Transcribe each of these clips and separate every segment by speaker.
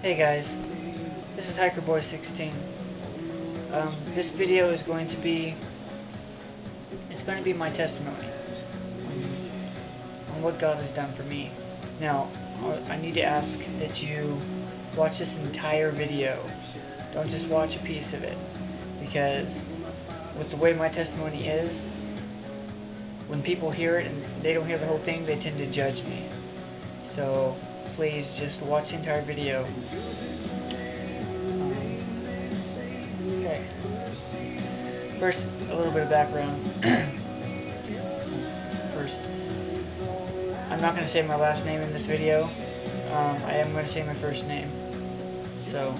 Speaker 1: Hey guys, this is HikerBoy16. This video is going to be, my testimony on what God has done for me. Now, I need to ask that you watch this entire video. Don't just watch a piece of it, because with the way my testimony is, when people hear it and they don't hear the whole thing, they tend to judge me. So please just watch the entire video. Okay. First, a little bit of background. First, I'm not going to say my last name in this video. I am going to say my first name. So,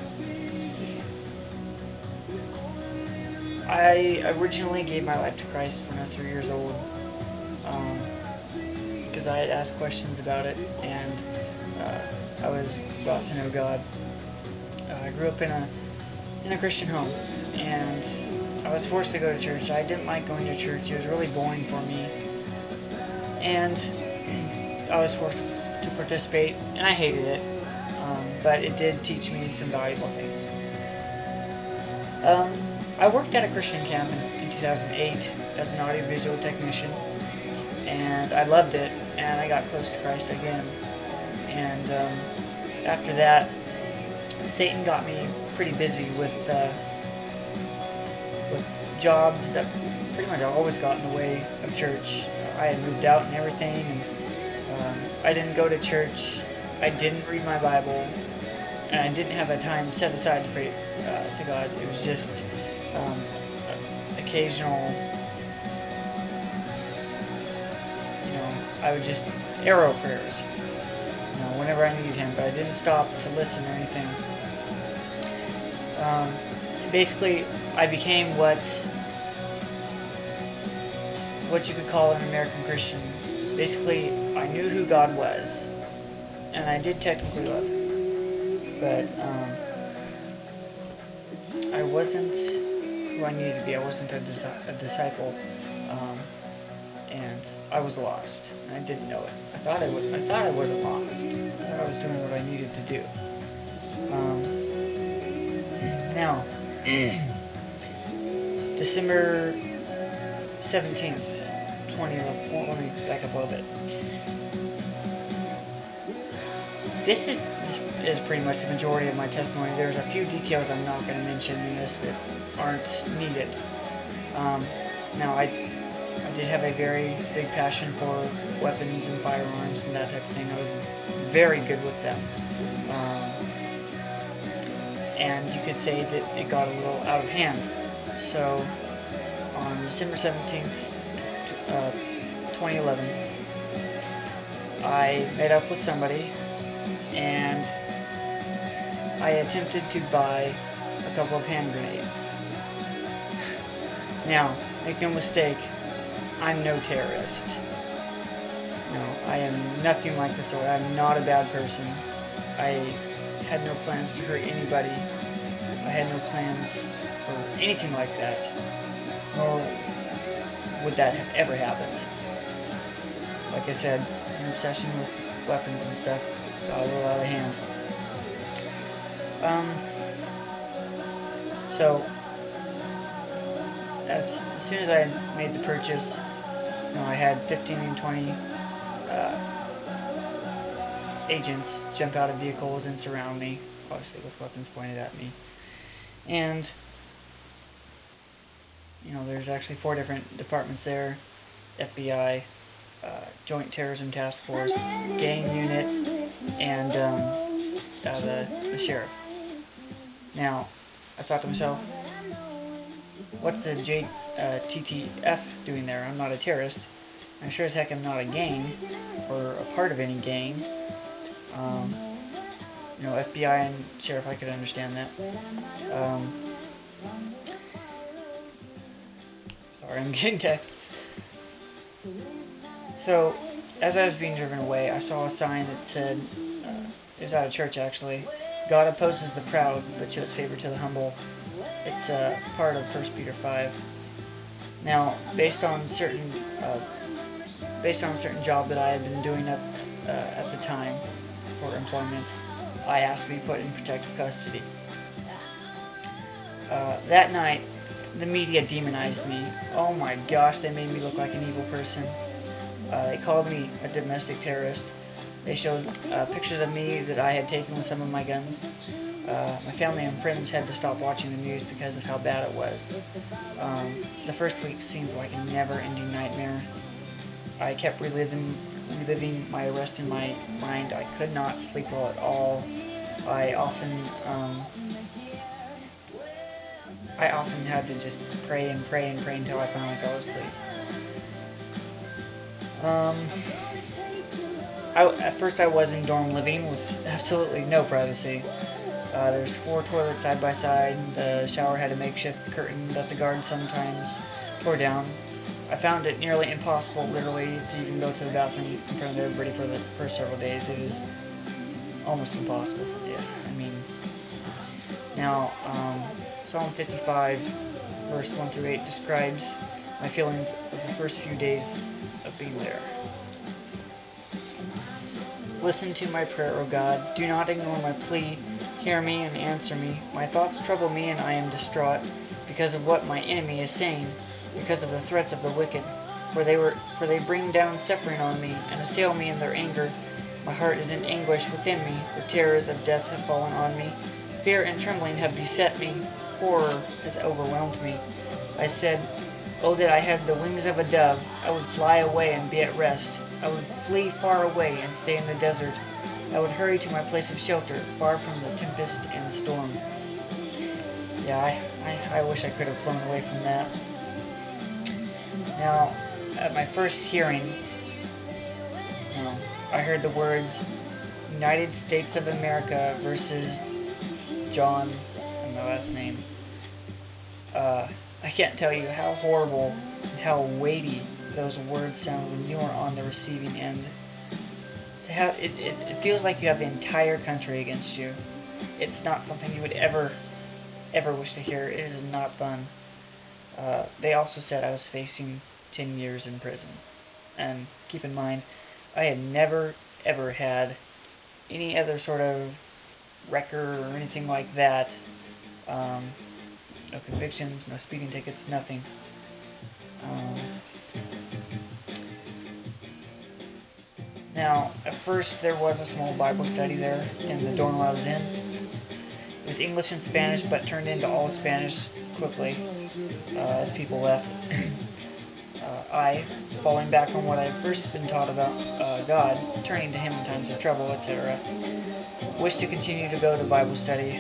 Speaker 1: I originally gave my life to Christ when I was 3 years old, because I had asked questions about it, and I was brought to know God. I grew up in a Christian home, and I was forced to go to church. I didn't like going to church. It was really boring for me, and I was forced to participate, and I hated it, but it did teach me some valuable things. I worked at a Christian camp in 2008 as an audiovisual technician, and I loved it, and I got close to Christ again. And after that, Satan got me pretty busy with jobs that pretty much always got in the way of church. I had moved out and everything, and I didn't go to church. I didn't read my Bible, and I didn't have a time set aside to pray to God. It was just occasional, I would just arrow prayers, whenever I needed Him, but I didn't stop to listen or anything. Basically, I became what you could call an American Christian. Basically, I knew who God was, and I did technically love Him, but I wasn't who I needed to be. I wasn't a disciple, and I was lost, and I didn't know it. I thought I wasn't lost. I thought I was doing what I needed to do. Now, December 17th, 2011. Well, let me back up a little bit. This is pretty much the majority of my testimony. There's a few details I'm not going to mention in this that aren't needed. Now, I did have a very big passion for weapons and firearms and that type of thing. I was very good with them. And you could say that it got a little out of hand. So, on December 17th, 2011, I met up with somebody, and I attempted to buy a couple of hand grenades. Now, make no mistake, I'm no terrorist. No, I am nothing like the sort. I'm not a bad person. I had no plans to hurt anybody. I had no plans for anything like that, nor would that have ever happened. Like I said, an obsession with weapons and stuff got a little out of hand. So, as soon as I made the purchase, I had 15 and 20 agents jump out of vehicles and surround me, obviously with weapons pointed at me. And, there's actually 4 different departments there: FBI, Joint Terrorism Task Force, Gang Unit, and the Sheriff. Now, I thought to myself, what's the TTF doing there? I'm not a terrorist. I'm sure as heck I'm not a gang, or a part of any gang. FBI and Sheriff, I could understand that. Sorry, I'm getting text. So, as I was being driven away, I saw a sign that said, it was at a church actually, God opposes the proud, but shows favor to the humble. It's part of 1 Peter 5. Now, based on a certain job that I had been doing at the time for employment, I asked to be put in protective custody. That night, the media demonized me. Oh my gosh, they made me look like an evil person. They called me a domestic terrorist. They showed pictures of me that I had taken with some of my guns. My family and friends had to stop watching the news because of how bad it was. The first week seemed like a never-ending nightmare. I kept reliving my arrest in my mind. I could not sleep well at all. I often had to just pray until I finally fell asleep. At first I was in dorm living with absolutely no privacy. There's 4 toilets side by side. The shower had a makeshift curtain that the guards sometimes tore down. I found it nearly impossible, literally, to even go to the bathroom in front of everybody for the first several days. It was almost impossible. Yeah, I mean, now, Psalm 55, verse 1 through 8 describes my feelings of the first few days of being there. Listen to my prayer, O God. Do not ignore my plea. Hear me and answer me. My thoughts trouble me, and I am distraught because of what my enemy is saying, because of the threats of the wicked. For they bring down suffering on me and assail me in their anger. My heart is in anguish within me. The terrors of death have fallen on me. Fear and trembling have beset me. Horror has overwhelmed me. I said, "Oh, that I had the wings of a dove! I would fly away and be at rest. I would flee far away and stay in the desert. I would hurry to my place of shelter, far from the tempest and storm." Yeah, I wish I could have flown away from that. Now, at my first hearing, I heard the words United States of America versus John, and my last name. I can't tell you how horrible and how weighty those words sound when you are on the receiving end. It feels like you have the entire country against you. It's not something you would ever wish to hear. It is not fun. They also said I was facing 10 years in prison. And keep in mind, I had never, ever had any other sort of record or anything like that. No convictions, no speeding tickets, nothing. Now, at first there was a small Bible study there in the dorm I was in. It was English and Spanish, but turned into all Spanish quickly as people left. I, falling back on what I had first been taught about God, turning to Him in times of trouble, etc., wished to continue to go to Bible study.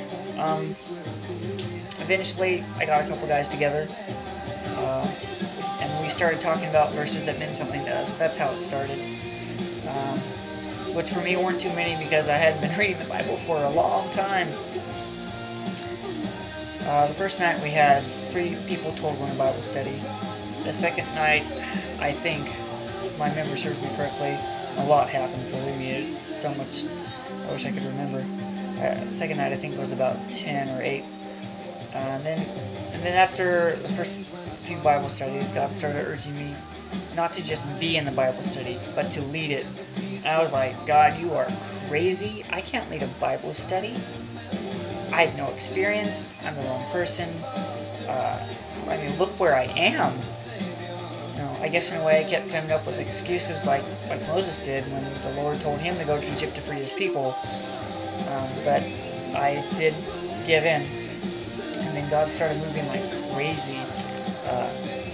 Speaker 1: Eventually, I got a couple guys together, and we started talking about verses that meant something to us. That's how it started. Which for me weren't too many because I hadn't been reading the Bible for a long time. The first night we had 3 people total in the Bible study. The second night, I think, if my memory serves me correctly, a lot happened, so maybe it's so much I wish I could remember. Second night I think was about 10 or 8. And then after the first few Bible studies, God started urging me not to just be in the Bible study, but to lead it. And I was like, God, you are crazy. I can't lead a Bible study. I have no experience. I'm the wrong person. Look where I am. I guess in a way I kept coming up with excuses like Moses did when the Lord told him to go to Egypt to free his people. But I did give in. And then God started moving like crazy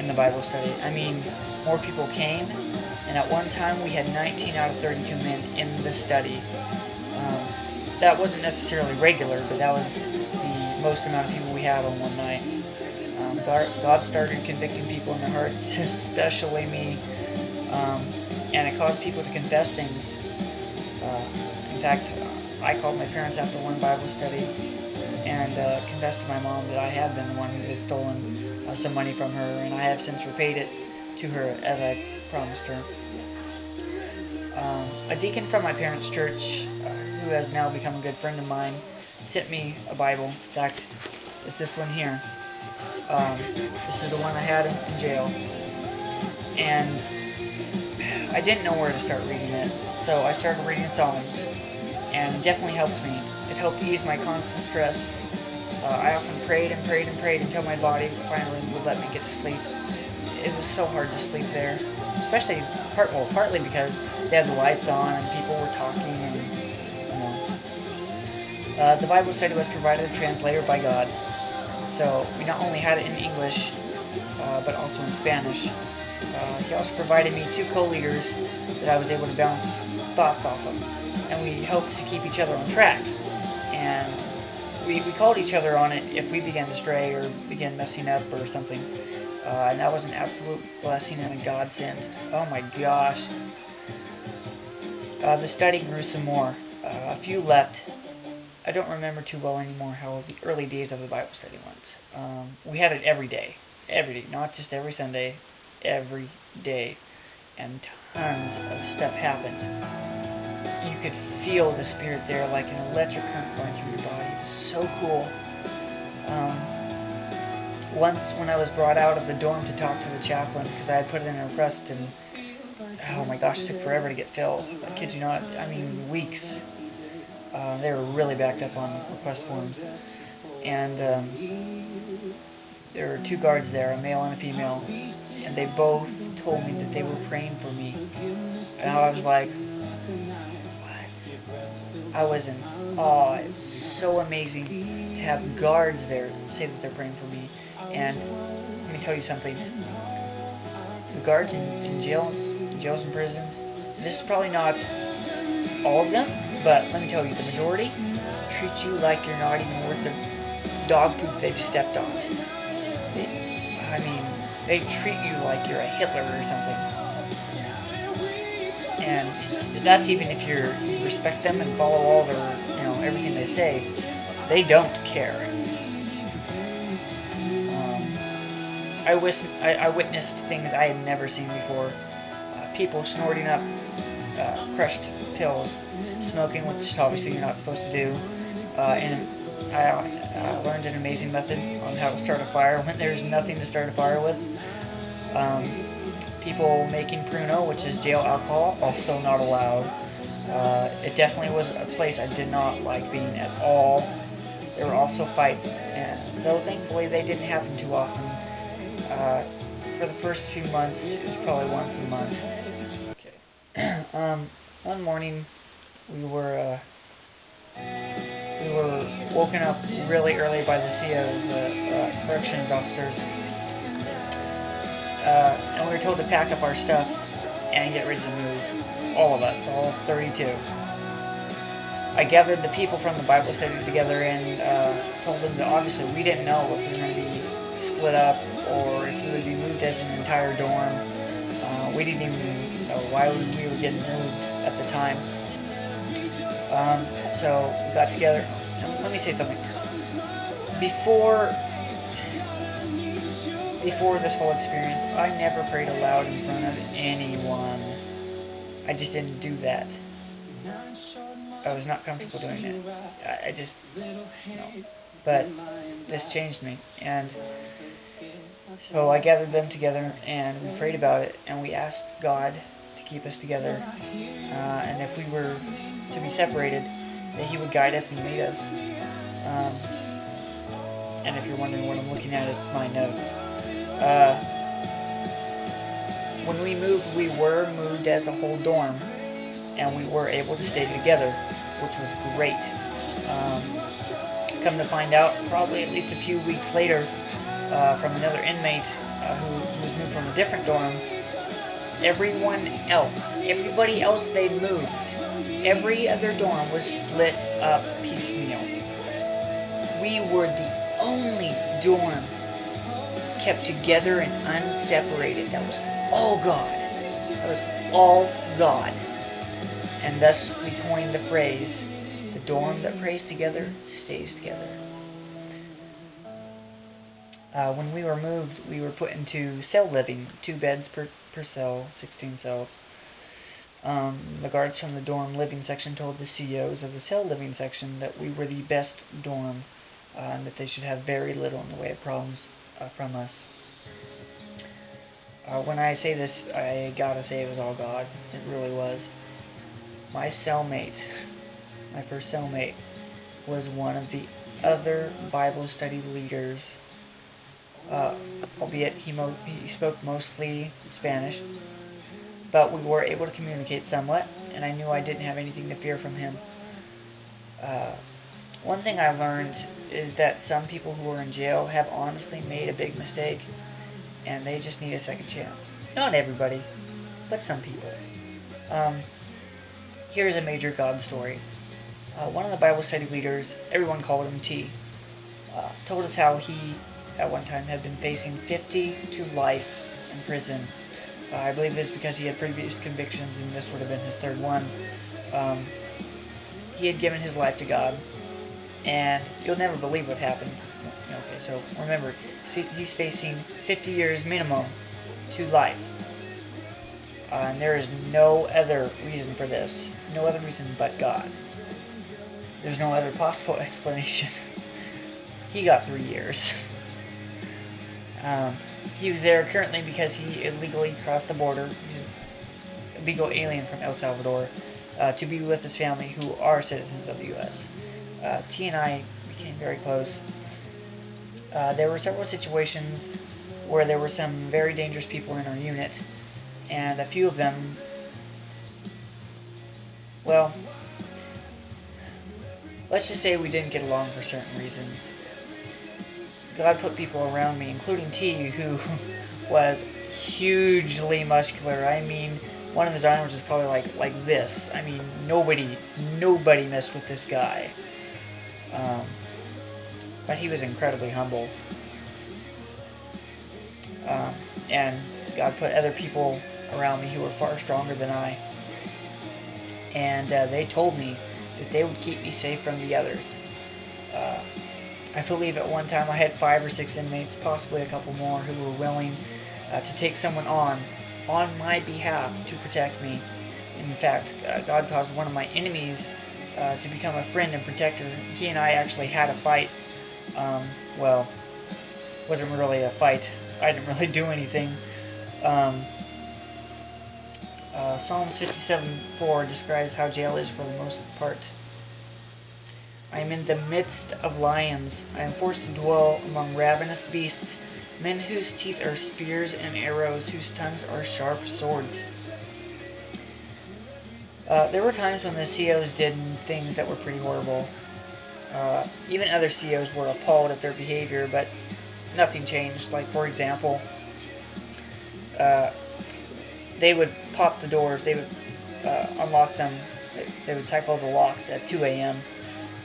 Speaker 1: in the Bible study. I mean, more people came, and at one time we had 19 out of 32 men in the study. That wasn't necessarily regular, but that was the most amount of people we had on one night. God started convicting people in their hearts, especially me, and it caused people to confess things. In fact, I called my parents after one Bible study and confessed to my mom that I had been the one who had stolen some money from her, and I have since repaid it to her as I promised her. A deacon from my parents' church, who has now become a good friend of mine, sent me a Bible. In fact, it's this one here. This is the one I had in jail, and I didn't know where to start reading it, so I started reading Psalms, and it definitely helped me. It helped ease my constant stress. I often prayed and prayed and prayed until my body finally would let me get to sleep. It was so hard to sleep there, especially partly because they had the lights on and people were talking and the Bible study was provided a translator by God, so we not only had it in English but also in Spanish. He also provided me 2 co-leaders that I was able to bounce thoughts off of, and we helped to keep each other on track. And we called each other on it if we began to stray or began messing up or something. And that was an absolute blessing and a godsend. Oh my gosh. The study grew some more. A few left. I don't remember too well anymore how the early days of the Bible study went. We had it every day, not just every Sunday, every day, and tons of stuff happened. You could feel the Spirit there like an electric current going through your body. It was so cool. Once when I was brought out of the dorm to talk to the chaplain because I had put in a request and oh my gosh, it took forever to get filled. I kid you not, I mean weeks. They were really backed up on request forms. And there were 2 guards there, a male and a female, and they both told me that they were praying for me. And I was like, what? I was in awe. It was so amazing to have guards there say that they're praying for me. And let me tell you something. The guards in jails and prisons, this is probably not all of them, but let me tell you, the majority treat you like you're not even worth the dog poop they've stepped on. They treat you like you're a Hitler or something. And that's even if you respect them and follow all their, everything they say. They don't care. I witnessed things I had never seen before. People snorting up crushed pills, smoking, which obviously you're not supposed to do. And I learned an amazing method on how to start a fire when there's nothing to start a fire with. People making Pruno, which is jail alcohol, also not allowed. It definitely was a place I did not like being at all. There were also fights, and though thankfully they didn't happen too often. For the first few months, it was probably once a month. Okay. One morning, we were woken up really early by the COs, corrections officers, and we were told to pack up our stuff and get ready to move. All of us, all 32. I gathered the people from the Bible study together and told them that obviously we didn't know if we were going to be split up or if we would be moved as an entire dorm. We didn't even know why we were getting moved at the time. So we got together. And let me say something. Before this whole experience, I never prayed aloud in front of anyone. I just didn't do that. I was not comfortable doing it. I just, no. But this changed me. And so I gathered them together and we prayed about it and we asked God to keep us together. And if we were to be separated, that He would guide us and lead us. And if you're wondering what I'm looking at, it's my notes. When we moved, we were moved as a whole dorm, and we were able to stay together, which was great. Come to find out, probably at least a few weeks later, from another inmate who was moved from a different dorm, everybody else they moved, every other dorm was split up piecemeal. We were the only dorm kept together and unseparated. That was all God. That was all God. And thus we coined the phrase, the dorm that prays together stays together. When we were moved, we were put into cell living, 2 beds per cell, 16 cells. The guards from the dorm living section told the CEOs of the cell living section that we were the best dorm, and that they should have very little in the way of problems from us. When I say this, I gotta say it was all God. It really was. My cellmate, my first cellmate, was one of the other Bible study leaders, albeit he spoke mostly Spanish, but we were able to communicate somewhat, and I knew I didn't have anything to fear from him. One thing I learned is that some people who are in jail have honestly made a big mistake, and they just need a second chance. Not everybody, but some people. Here's a major God story. One of the Bible study leaders, everyone called him T, told us how he, at one time, had been facing 50 to life in prison. I believe this because he had previous convictions, and this would have been his third one. He had given his life to God, and you'll never believe what happened. Okay, so remember, he's facing 50 years minimum to life. And there is no other reason for this. No other reason but God. There's no other possible explanation. He got 3 years. He was there currently because he illegally crossed the border. He's a legal alien from El Salvador to be with his family who are citizens of the U.S. T and I became very close. There were several situations where there were some very dangerous people in our unit, and a few of them, well, let's just say we didn't get along for certain reasons. God put people around me, including T, who was hugely muscular. I mean, one of his arms was probably like this. I mean, nobody messed with this guy. But he was incredibly humble. And God put other people around me who were far stronger than I. And they told me that they would keep me safe from the others. I believe at one time I had 5 or 6 inmates, possibly a couple more, who were willing to take someone on my behalf to protect me. In fact, God caused one of my enemies to become a friend and protector. He and I actually had a fight. Well, wasn't really a fight. I didn't really do anything. Psalm 57:4 describes how jail is for the most part. I am in the midst of lions. I am forced to dwell among ravenous beasts, men whose teeth are spears and arrows, whose tongues are sharp swords. There were times when the COs did things that were pretty horrible. Even other COs were appalled at their behavior, but nothing changed. Like, for example, they would pop the doors, they would unlock them, they would cycle the locks at 2 a.m.,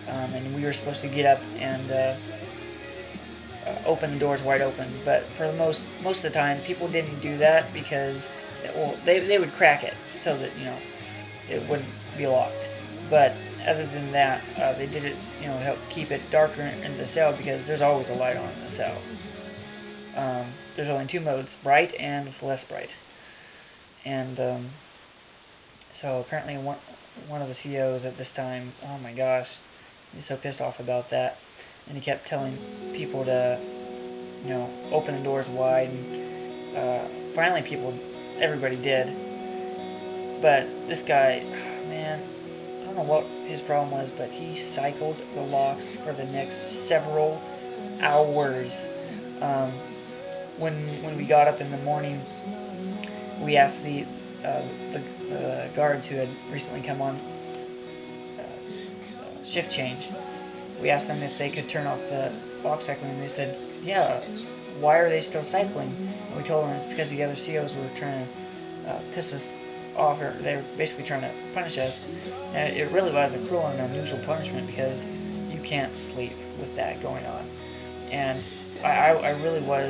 Speaker 1: and we were supposed to get up and open the doors wide open. But for the most of the time, people didn't do that because, well, they would crack it so that, it wouldn't be locked. But other than that, they did it, to help keep it darker in the cell, because there's always a light on in the cell. There's only 2 modes, bright and less bright. And so apparently one of the COs at this time, oh my gosh, he was so pissed off about that, and he kept telling people to, open the doors wide, and finally everybody did. But this guy, man, I don't know what his problem was, but he cycled the locks for the next several hours. When we got up in the morning, we asked the guards who had recently come on shift change. We asked them if they could turn off the lock cycling, and they said, yeah, why are they still cycling? And we told them it's because the other COs were trying to piss us off, or they were basically trying to punish us. And it really was a cruel and unusual punishment, because you can't sleep with that going on. And I really was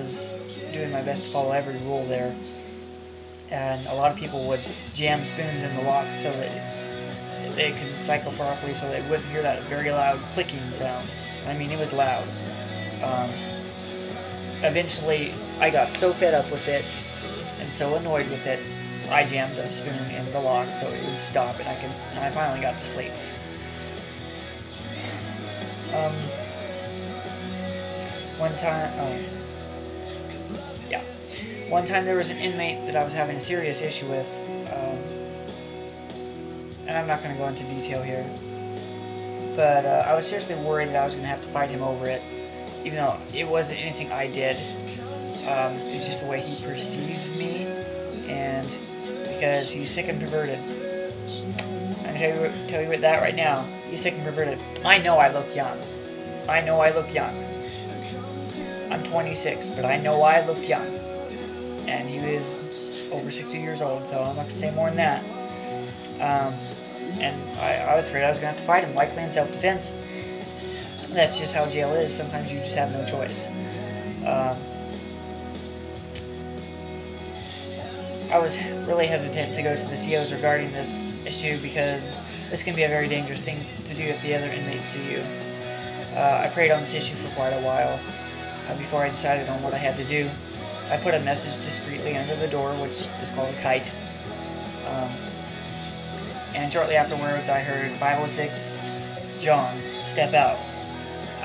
Speaker 1: doing my best to follow every rule there. And a lot of people would jam spoons in the lock so that they could cycle properly, so they wouldn't hear that very loud clicking sound. I mean, it was loud. Eventually, I got so fed up with it and so annoyed with it, I jammed a spoon in the lock so it would stop, and I finally got to sleep. One time there was an inmate that I was having a serious issue with, and I'm not going to go into detail here, but I was seriously worried that I was going to have to fight him over it, even though it wasn't anything I did. It's just the way he perceives me, and because he's sick and perverted. I'm going to tell you that right now. He's sick and perverted. I know I look young. I know I look young. I'm 26, but I know I look young. And he was over 60 years old, so I'm not going to say more than that. And I was afraid I was going to have to fight him, likely in self-defense. That's just how jail is. Sometimes you just have no choice. I was really hesitant to go to the COs regarding this issue because this can be a very dangerous thing to do if the other inmates see you. I prayed on this issue for quite a while before I decided on what I had to do. I put a message discreetly under the door, which is called a kite. And shortly afterwards, I heard 506, John, step out.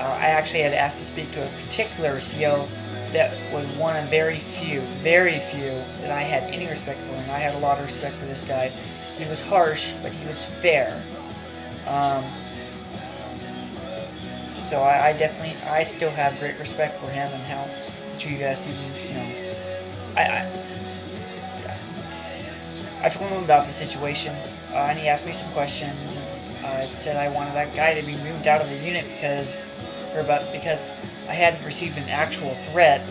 Speaker 1: I actually had asked to speak to a particular CO that was one of very few that I had any respect for, and I had a lot of respect for this guy. He was harsh, but he was fair. So I still have great respect for him and how you guys even, I told him about the situation, and he asked me some questions. I said I wanted that guy to be moved out of the unit because I hadn't received an actual threat.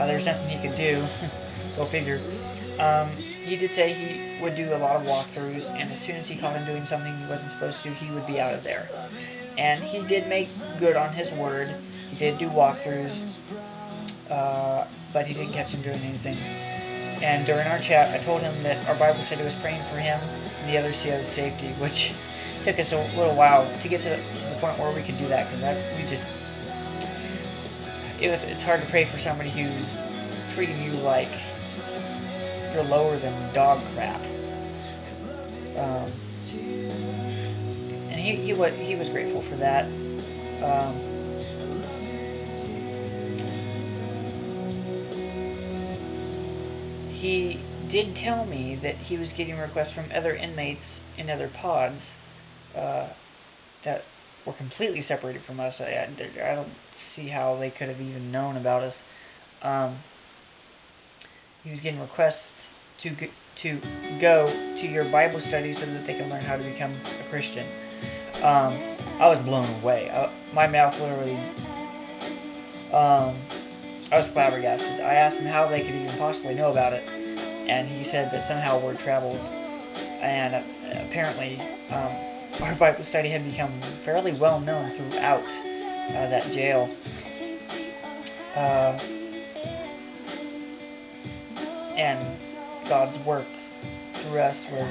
Speaker 1: There was nothing he could do. Go figure. He did say he would do a lot of walkthroughs, and as soon as he caught him doing something he wasn't supposed to, he would be out of there. And he did make good on his word. He did do walkthroughs, but he didn't catch him doing anything. And during our chat, I told him that our Bible study was praying for him and the other CO's safety, which took us a little while to get to the point where we could do that, because it's hard to pray for somebody who's treating you like you're lower than dog crap. And he was grateful for that. He did tell me that he was getting requests from other inmates in other pods that were completely separated from us. I don't see how they could have even known about us. He was getting requests to go to your Bible study so that they can learn how to become a Christian. I was blown away. My mouth literally... I was flabbergasted. I asked him how they could even possibly know about it, and he said that somehow word travels, and apparently our Bible study had become fairly well known throughout that jail. And God's work through us where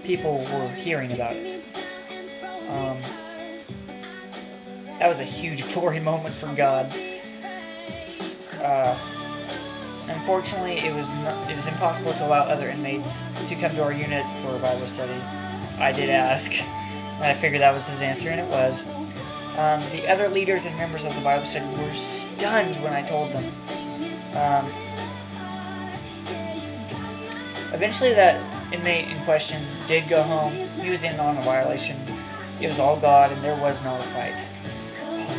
Speaker 1: people were hearing about it. That was a huge glory moment from God. Unfortunately, it was impossible to allow other inmates to come to our unit for a Bible study. I did ask, and I figured that was his answer, and it was. The other leaders and members of the Bible study were stunned when I told them. Eventually, that inmate in question did go home. He was in on a violation. It was all God, and there was not a fight.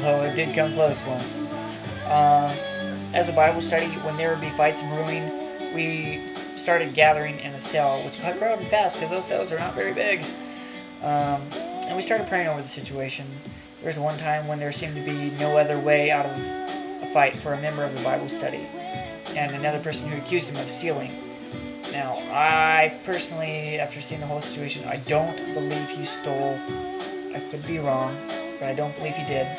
Speaker 1: Although it did come close once. As a Bible study, when there would be fights brewing, we started gathering in a cell, which got crowded fast because those cells are not very big. And we started praying over the situation. There was one time when there seemed to be no other way out of a fight for a member of the Bible study, and another person who accused him of stealing. Now, I personally, after seeing the whole situation, I don't believe he stole. I could be wrong, but I don't believe he did.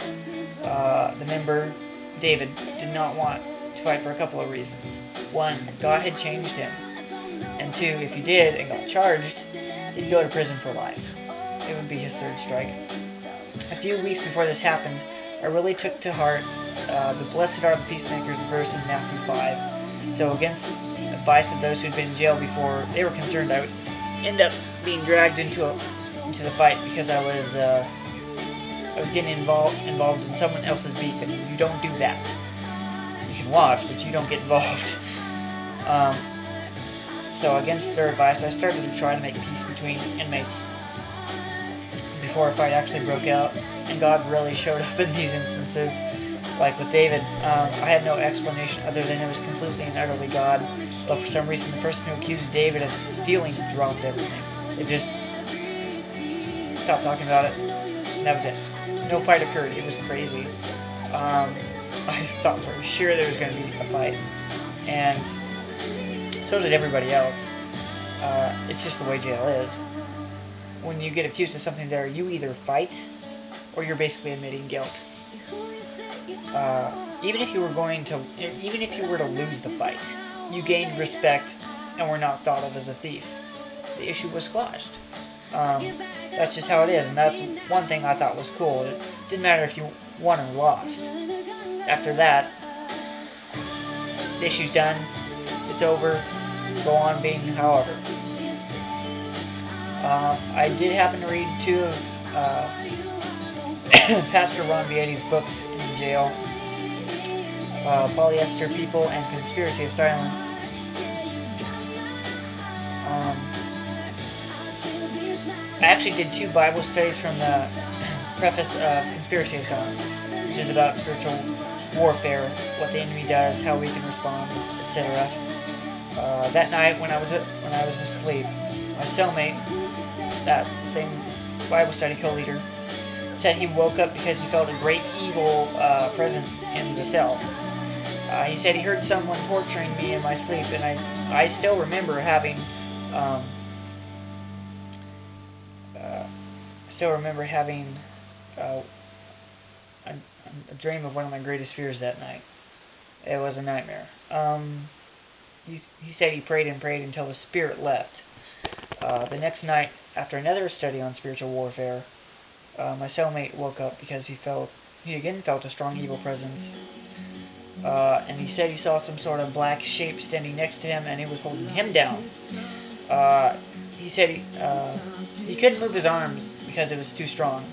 Speaker 1: The member, David, did not want to fight for a couple of reasons. One, God had changed him. And two, if he did and got charged, he'd go to prison for life. It would be his third strike. A few weeks before this happened, I really took to heart the blessed are the peacemakers verse in Matthew 5. So against advice of those who'd been in jail before they were concerned I would end up being dragged into the fight because I was getting involved in someone else's beef, and you don't do that. You can watch, but you don't get involved. So against their advice, I started to try to make peace between inmates before a fight actually broke out, and God really showed up in these instances. Like with David, I had no explanation other than it was completely and utterly God, but for some reason the person who accused David of stealing dropped everything. They just stopped talking about it, and that was it. No fight occurred. It was crazy. I thought for sure there was going to be a fight, and so did everybody else. It's just the way jail is. When you get accused of something there, you either fight, or you're basically admitting guilt. Even if you were to lose the fight, you gained respect and were not thought of as a thief. The issue was squashed. That's just how it is, and that's one thing I thought was cool. It didn't matter if you won or lost. After that, the issue's done. It's over. Go on being however. I did happen to read two of Pastor Ron Vietti's books in jail, Polyester People and Conspiracy of Silence. I actually did two Bible studies from the preface of Conspiracy of Silence, which is about spiritual warfare, what the enemy does, how we can respond, etc. That night when I was asleep, my cellmate, that same Bible study co-leader, said he woke up because he felt a great evil presence in the cell. He said he heard someone torturing me in my sleep, and I still remember having a dream of one of my greatest fears that night. It was a nightmare. He said he prayed and prayed until the spirit left. The next night, after another study on spiritual warfare, my cellmate woke up because he again felt a strong evil presence. And he said he saw some sort of black shape standing next to him, and it was holding him down. He said he couldn't move his arms because it was too strong.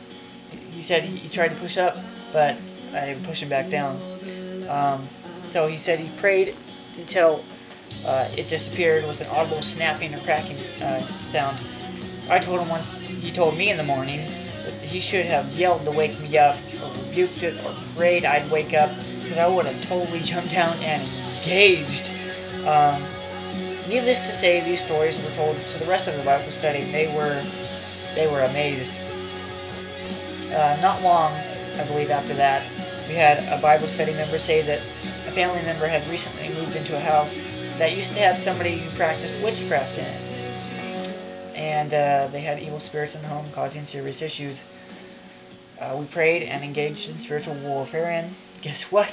Speaker 1: He said he tried to push up, but I pushed him back down. So he said he prayed until it disappeared with an audible snapping or cracking sound. I told him once, he told me in the morning, that he should have yelled to wake me up, or rebuked it, or prayed I'd wake up, because I would have totally jumped down and engaged. Needless to say, these stories were told to the rest of the Bible study, and they were amazed. Not long, I believe, after that, we had a Bible study member say that a family member had recently moved into a house that used to have somebody who practiced witchcraft in it. And they had evil spirits in the home causing serious issues. We prayed and engaged in spiritual warfare, and guess what?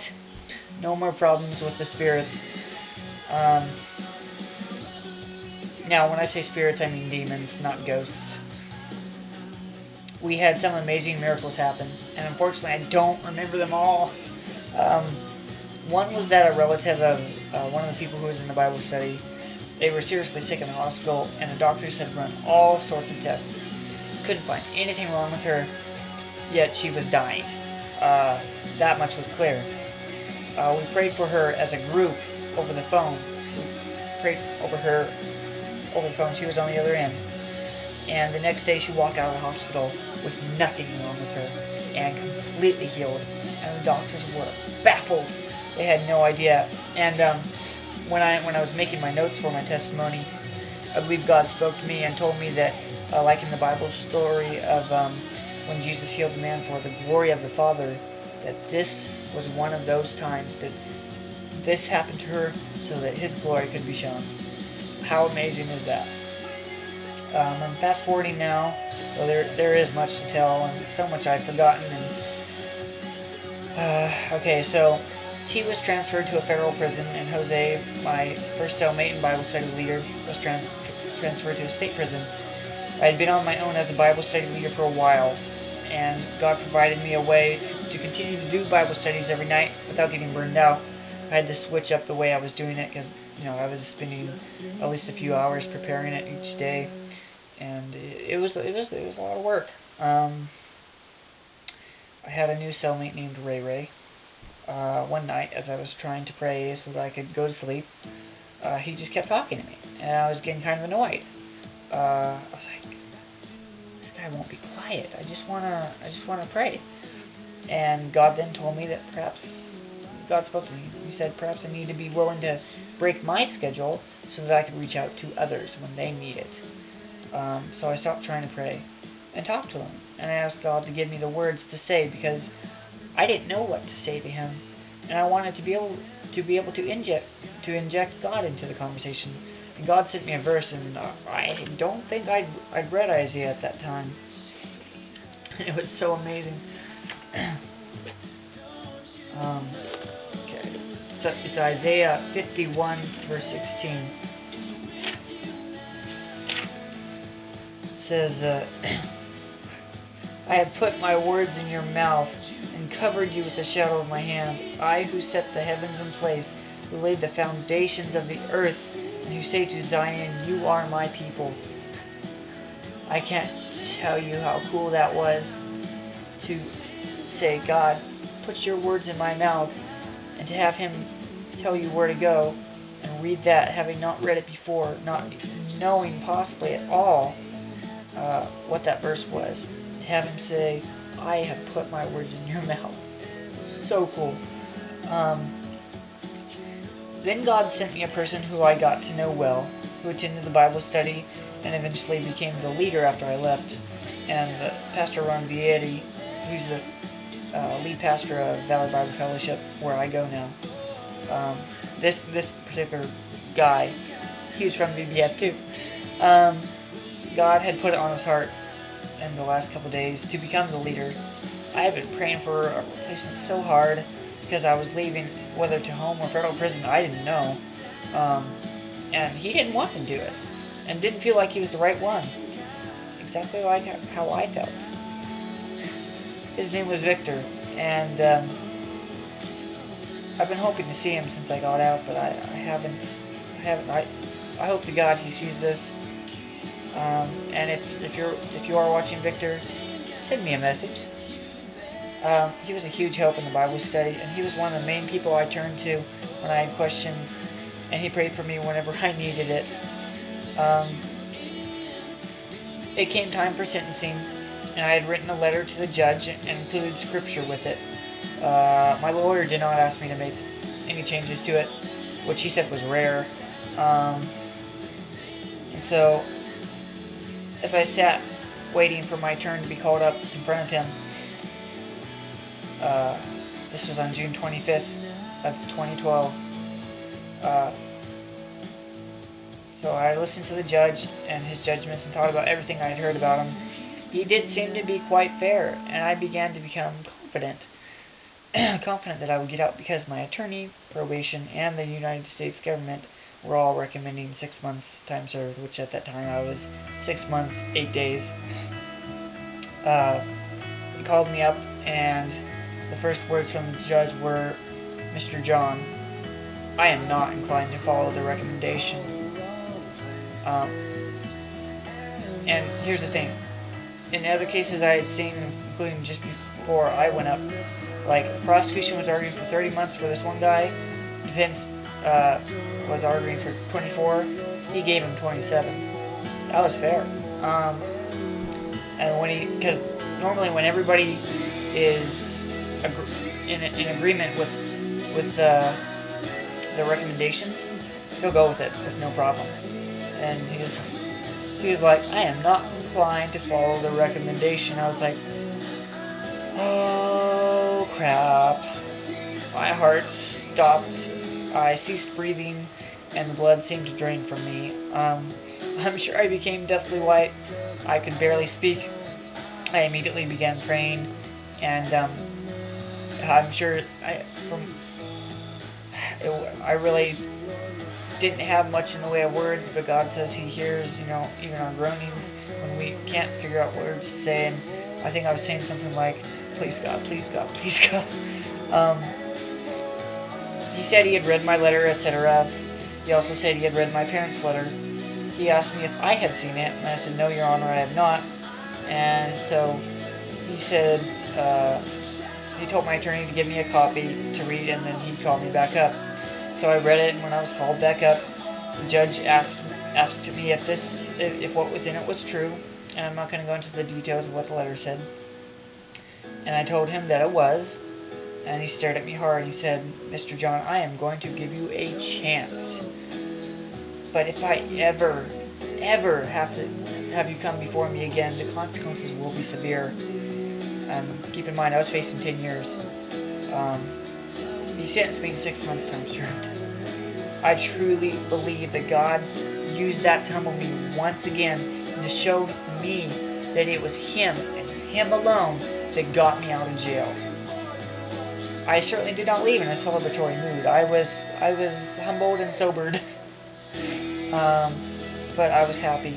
Speaker 1: No more problems with the spirits. Now, when I say spirits, I mean demons, not ghosts. We had some amazing miracles happen, and unfortunately I don't remember them all. One was that a relative of one of the people who was in the Bible study, they were seriously sick in the hospital, and the doctors had run all sorts of tests. Couldn't find anything wrong with her, yet she was dying. That much was clear. We prayed for her as a group over the phone. We prayed over her over the phone. She was on the other end. And the next day she walked out of the hospital with nothing wrong with her and completely healed. And the doctors were baffled. They had no idea. And when I was making my notes for my testimony, I believe God spoke to me and told me that, like in the Bible story of when Jesus healed the man for the glory of the Father, that this was one of those times that this happened to her so that His glory could be shown. How amazing is that? I'm fast forwarding now, so there is much to tell and so much I've forgotten. And okay, so he was transferred to a federal prison, and Jose, my first cellmate and Bible study leader, was transferred to a state prison. I had been on my own as a Bible study leader for a while, and God provided me a way to continue to do Bible studies every night without getting burned out. I had to switch up the way I was doing it because I was spending at least a few hours preparing it each day, and it was a lot of work. I had a new cellmate named Ray Ray. One night, as I was trying to pray so that I could go to sleep, he just kept talking to me, and I was getting kind of annoyed. I was like, this I won't be quiet. I just wanna pray. And God then told me that perhaps God spoke to me. He said perhaps I need to be willing to break my schedule so that I could reach out to others when they need it. So I stopped trying to pray and talked to Him, and I asked God to give me the words to say because I didn't know what to say to Him, and I wanted to be able to inject God into the conversation. And God sent me a verse, and I don't think I'd read Isaiah at that time. It was so amazing. Okay, so it's Isaiah 51 verse 16. It says, I have put my words in your mouth and covered you with the shadow of my hand. I who set the heavens in place, who laid the foundations of the earth, and who say to Zion, you are my people. I can't tell you how cool that was to say, God, put your words in my mouth, and to have Him tell you where to go, and read that, having not read it before, not knowing possibly at all what that verse was. Have Him say, I have put my words in your mouth. So cool. Then God sent me a person who I got to know well, who attended the Bible study and eventually became the leader after I left. And Pastor Ron Vietti, who's the lead pastor of Valley Bible Fellowship, where I go now. This particular guy, he was from VBF too. God had put it on his heart in the last couple of days to become the leader. I have been praying for a replacement so hard because I was leaving, whether to home or federal prison, I didn't know. And he didn't want to do it and didn't feel like he was the right one. Exactly like how I felt. His name was Victor, and I've been hoping to see him since I got out, but I haven't. I hope to God he sees this. And if you are watching Victor, send me a message. He was a huge help in the Bible study, and he was one of the main people I turned to when I had questions, and he prayed for me whenever I needed it. It came time for sentencing, and I had written a letter to the judge and included scripture with it. My lawyer did not ask me to make any changes to it, which he said was rare. And so, as I sat waiting for my turn to be called up in front of him, this was on June 25th of 2012. So I listened to the judge and his judgments and thought about everything I had heard about him. He did seem to be quite fair, and I began to become confident that I would get out because my attorney, probation, and the United States government were all recommending 6 months time served, which at that time I was 6 months, 8 days. He called me up, and the first words from the judge were, Mr. John, I am not inclined to follow the recommendation. And here's the thing. In other cases I had seen, including just before I went up, like, the prosecution was arguing for 30 months for this one guy, defense was arguing for 24, he gave him 27. That was fair. And because normally when everybody is in agreement with the recommendations, he'll go with it with no problem. And he was like, I am not inclined to follow the recommendation. I was like, oh crap. My heart stopped. I ceased breathing, and the blood seemed to drain from me. I'm sure I became deathly white. I could barely speak. I immediately began praying, and I'm sure I really didn't have much in the way of words, but God says He hears, even our groanings when we can't figure out words to say. And I think I was saying something like, "Please God, please God, please God." He said he had read my letter, etc. He also said he had read my parents' letter. He asked me if I had seen it, and I said, "No, Your Honor, I have not." And so he said, he told my attorney to give me a copy to read, and then he'd call me back up. So I read it, and when I was called back up, the judge asked me if what was in it was true, and I'm not going to go into the details of what the letter said. And I told him that it was, and he stared at me hard. He said, "Mr. John, I am going to give you a chance. But if I ever have you come before me again, the consequences will be severe." Keep in mind, I was facing 10 years. He sentenced me to 6 months term served. I truly believe that God used that to humble me once again and to show me that it was Him and Him alone that got me out of jail. I certainly did not leave in a celebratory mood. I was humbled and sobered, but I was happy.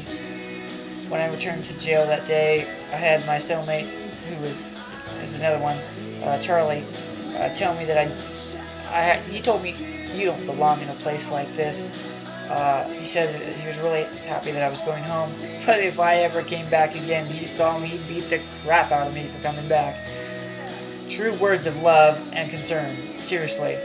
Speaker 1: When I returned to jail that day, I had my cellmate, who was another one, Charlie, tell me that he told me, "You don't belong in a place like this." He said that he was really happy that I was going home, but if I ever came back again, he saw me, he'd beat the crap out of me for coming back. True words of love and concern. Seriously,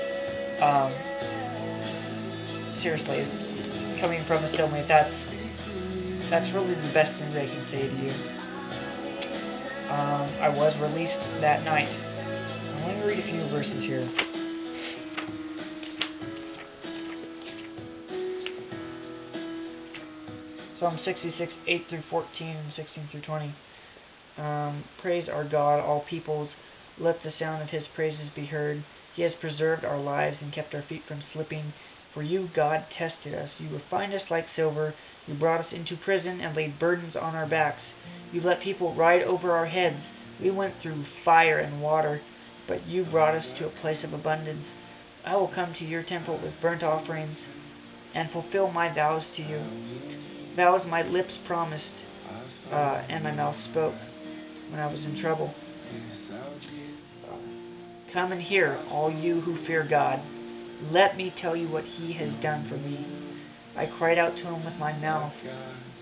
Speaker 1: coming from a cellmate, that's really the best thing they can say to you. I was released that night. Let me read a few verses here. Psalm 66, 8 through 14, and 16 through 20. Praise our God, all peoples. Let the sound of His praises be heard. He has preserved our lives and kept our feet from slipping. For you, God, tested us. You refined us like silver. You brought us into prison and laid burdens on our backs. You let people ride over our heads. We went through fire and water, but you brought us to a place of abundance. I will come to your temple with burnt offerings and fulfill my vows to you. Vows my lips promised, and my mouth spoke when I was in trouble. Come and hear, all you who fear God. Let me tell you what He has done for me. I cried out to Him with my mouth.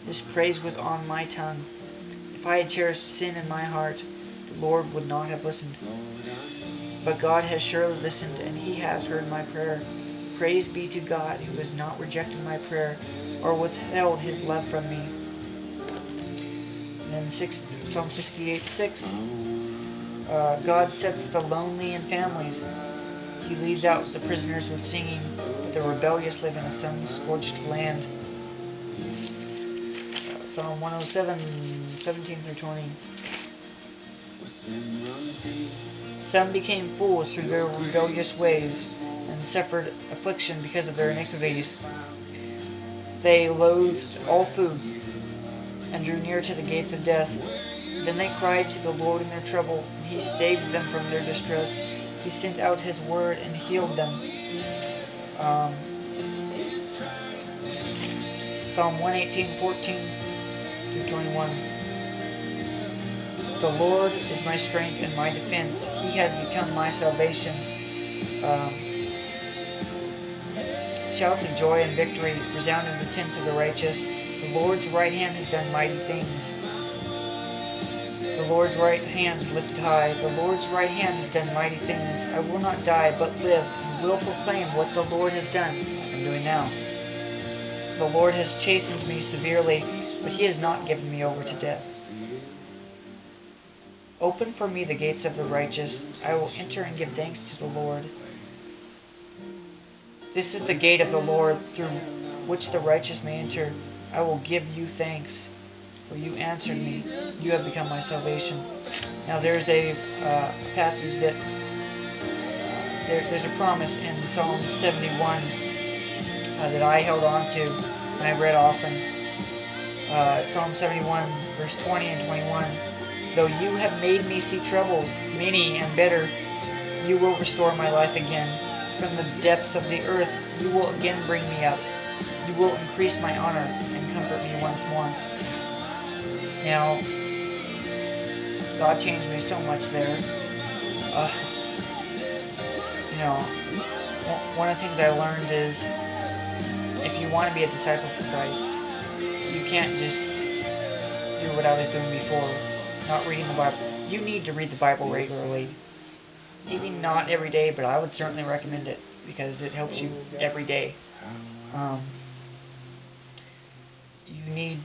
Speaker 1: His praise was on my tongue. If I had cherished sin in my heart, the Lord would not have listened. But God has surely listened, and He has heard my prayer. Praise be to God, who has not rejected my prayer or withheld His love from me. And then Psalm 68, 6. God sets the lonely in families. He leads out the prisoners with singing, but the rebellious live in a sun-scorched land. Psalm 107, 17 through 20. Some became fools through their rebellious ways and suffered affliction because of their iniquities. They loathed all food and drew near to the gates of death. Then they cried to the Lord in their trouble, and He saved them from their distress. He sent out His word and healed them. Psalm 118, 14 through 21. The Lord is my strength and my defense. He has become my salvation. Shouts of joy and victory resound in the tents of the righteous. The Lord's right hand has done mighty things. The Lord's right hand is lifted high. The Lord's right hand has done mighty things. I will not die, but live, and will proclaim what the Lord has done. I'm doing now. The Lord has chastened me severely, but He has not given me over to death. Open for me the gates of the righteous. I will enter and give thanks to the Lord. This is the gate of the Lord, through which the righteous may enter. I will give you thanks, for you answered me. You have become my salvation. Now there's a passage that there's a promise in Psalm 71 that I held on to and I read often. Psalm 71, verse 20 and 21. Though you have made me see troubles, many and bitter, you will restore my life again. From the depths of the earth, you will again bring me up. You will increase my honor and comfort me once more. Now, God changed me so much there. One of the things I learned is, if you want to be a disciple for Christ, you can't just do what I was doing before, not reading the Bible. You need to read the Bible regularly. Maybe not every day, but I would certainly recommend it because it helps you every day. You need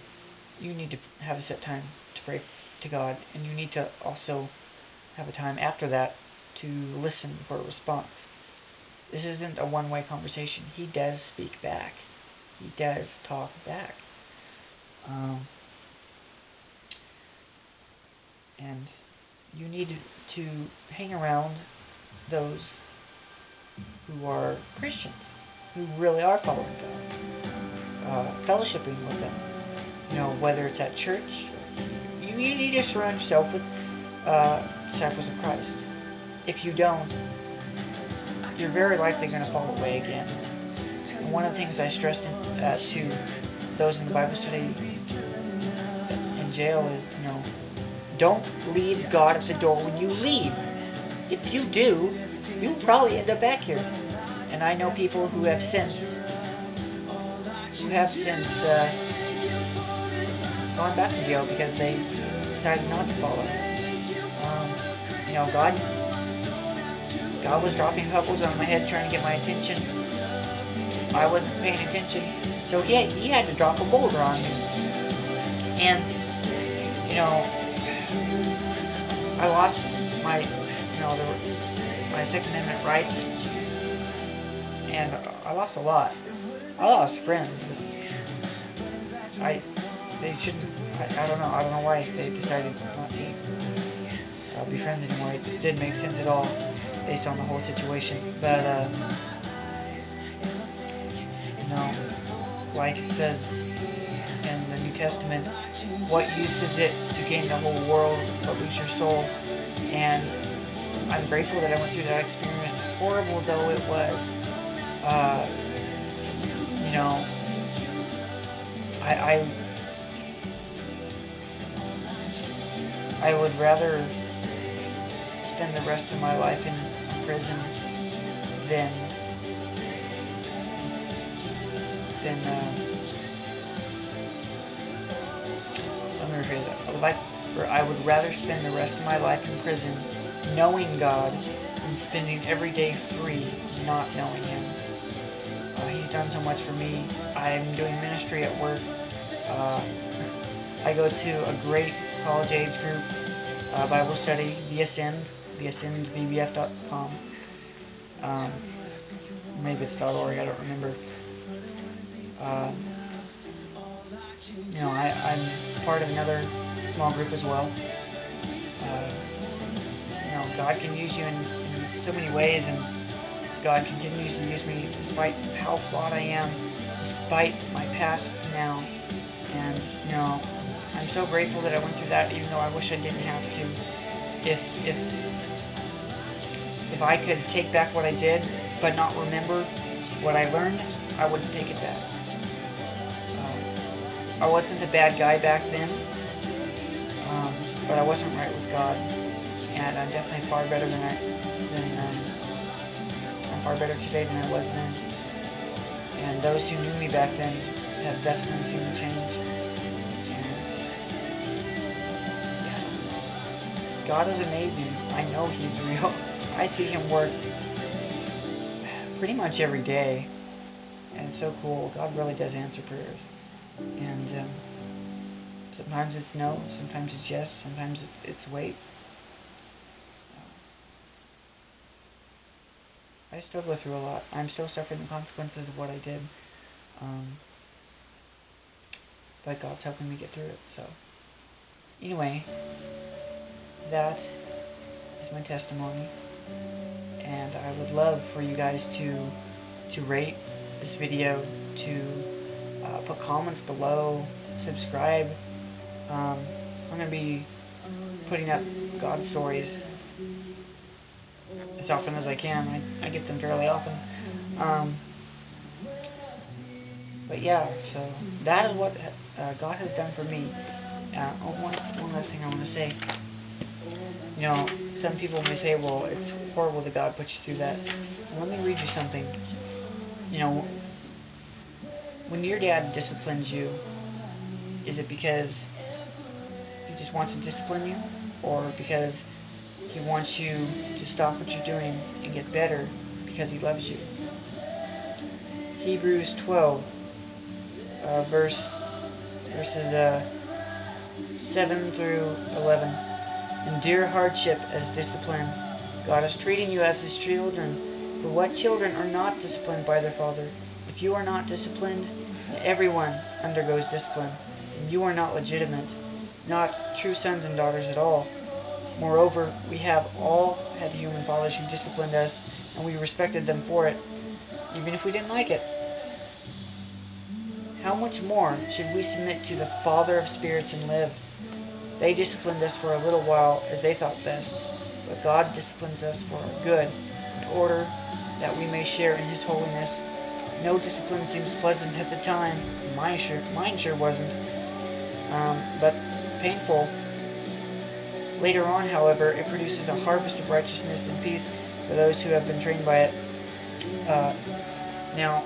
Speaker 1: you need to have a set time to pray to God, and you need to also have a time after that to listen for a response. This isn't a one-way conversation. He does speak back. He does talk back. And you need to hang around those who are Christians, who really are following God, fellowshipping with them. You know, whether it's at church, you need to surround yourself with disciples of Christ. If you don't, you're very likely going to fall away again. And one of the things I stressed to those in the Bible study in jail is, you know, don't leave God at the door when you leave. If you do, you'll probably end up back here. And I know people who have since gone back to jail because they decided not to follow. You know, God was dropping pebbles on my head trying to get my attention. I wasn't paying attention, so he had to drop a boulder on me. And you know, I lost my my Second Amendment rights, and I lost a lot. I lost friends. I don't know why they decided not to be friends anymore. It just didn't make sense at all based on the whole situation. But you know, like it says in the New Testament, what use is it to gain the whole world but lose your soul? And I'm grateful that I went through that experience, horrible though it was. You know, I would rather spend the rest of my life in prison than let me rephrase that. I would rather spend the rest of my life in prison knowing God than spending every day free not knowing Him. He's done so much for me. I'm doing ministry at work. I go to a great college age group Bible study, bsnbbf.com. Maybe it's .org, I don't remember. You know, I'm part of another small group as well. You know, God can use you in so many ways, and God continues to use me despite how flawed I am, despite my past now. And, you know, I'm so grateful that I went through that, even though I wish I didn't have to. If I could take back what I did, but not remember what I learned, I wouldn't take it back. I wasn't a bad guy back then, but I wasn't right with God, and I'm definitely far better I'm far better today than I was then. And those who knew me back then have definitely seen the change. God is amazing. I know He's real. I see Him work pretty much every day, and it's so cool. God really does answer prayers, and sometimes it's no, sometimes it's yes, sometimes it's wait. I still go through a lot. I'm still suffering the consequences of what I did, but God's helping me get through it. So anyway, that is my testimony, and I would love for you guys to rate this video, to put comments below, subscribe. I'm going to be putting up God stories as often as I can. I get them fairly often. But yeah, so that is what God has done for me. One last thing I want to say. You know, some people may say, well, it's horrible that God put you through that. Well, let me read you something. You know, when your dad disciplines you, is it because he just wants to discipline you, or because he wants you to stop what you're doing and get better because he loves you? Hebrews 12, verses 7 through 11. Endure hardship as discipline. God is treating you as His children. For what children are not disciplined by their father? If you are not disciplined, everyone undergoes discipline, and you are not legitimate, not true sons and daughters at all. Moreover, we have all had human fathers who disciplined us, and we respected them for it, even if we didn't like it. How much more should we submit to the Father of spirits and live? They disciplined us for a little while as they thought best, but God disciplines us for our good, in order that we may share in His holiness. No discipline seems pleasant at the time. Mine sure wasn't, but painful. Later on, however, it produces a harvest of righteousness and peace for those who have been trained by it. Now,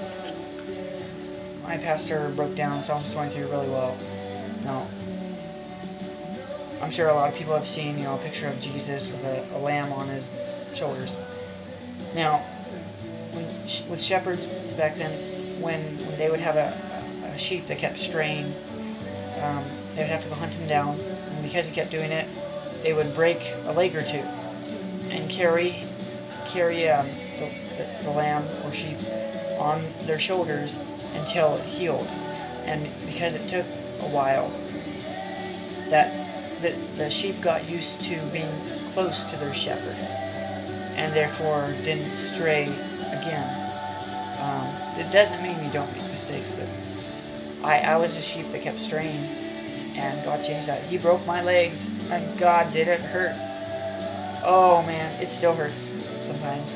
Speaker 1: my pastor broke down Psalms 23 really well. Now, I'm sure a lot of people have seen, a picture of Jesus with a lamb on his shoulders. Now, with shepherds back then, when they would have a sheep that kept straying, they would have to go hunt him down, and because he kept doing it, they would break a leg or two and carry the lamb or sheep on their shoulders until it healed. And because it took a while, that the sheep got used to being close to their shepherd, and therefore didn't stray again. It doesn't mean you don't make mistakes, but I was a sheep that kept straying, and God changed that. He broke my legs, and God, did it hurt. Oh man, it still hurts sometimes.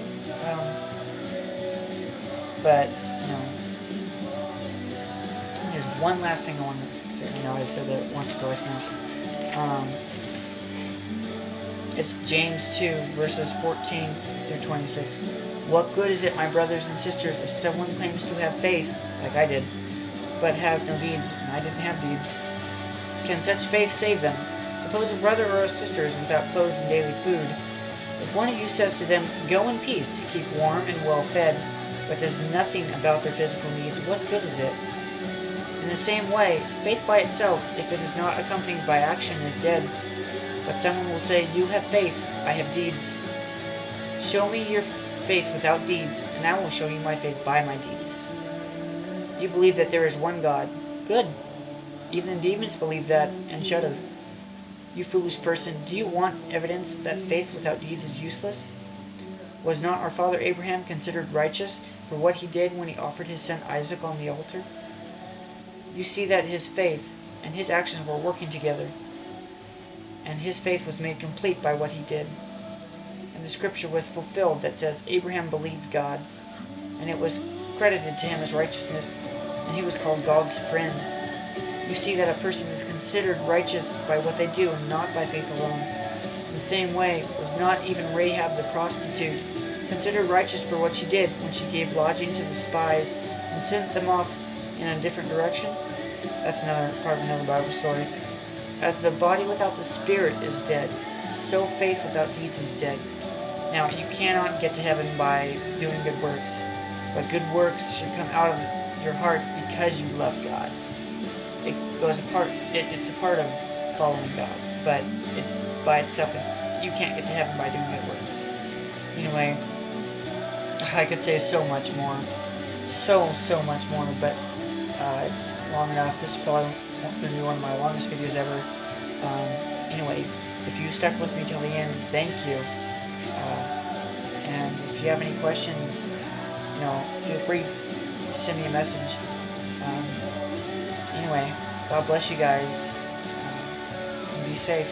Speaker 1: But there's one last thing I want to say. I said that once or twice now. It's James 2, verses 14 through 26. What good is it, my brothers and sisters, if someone claims to have faith, like I did, but has no deeds, and I didn't have deeds? Can such faith save them? Suppose a brother or a sister is without clothes and daily food. If one of you says to them, go in peace, keep warm and well fed, but does nothing about their physical needs, what good is it? In the same way, faith by itself, if it is not accompanied by action, is dead. But someone will say, you have faith, I have deeds. Show me your faith without deeds, and I will show you my faith by my deeds. You believe that there is one God. Good. Even the demons believe that and shudder. You foolish person, do you want evidence that faith without deeds is useless? Was not our father Abraham considered righteous for what he did when he offered his son Isaac on the altar? You see that his faith and his actions were working together, and his faith was made complete by what he did. And the scripture was fulfilled that says, Abraham believed God, and it was credited to him as righteousness, and he was called God's friend. You see that a person is considered righteous by what they do and not by faith alone. In the same way, was not even Rahab the prostitute considered righteous for what she did when she gave lodging to the spies and sent them off in a different direction? That's another part of another Bible story. As the body without the spirit is dead, so faith without deeds is dead. Now, you cannot get to heaven by doing good works, but good works should come out of your heart because you love God. It goes apart. It's a part of following God, but it's by itself. You can't get to heaven by doing good works. Anyway, I could say so much more, so much more, but it's long enough. This is probably going to be one of my longest videos ever. Anyway, if you stuck with me till the end, thank you. And if you have any questions, feel free to send me a message. Anyway, God bless you guys, and be safe.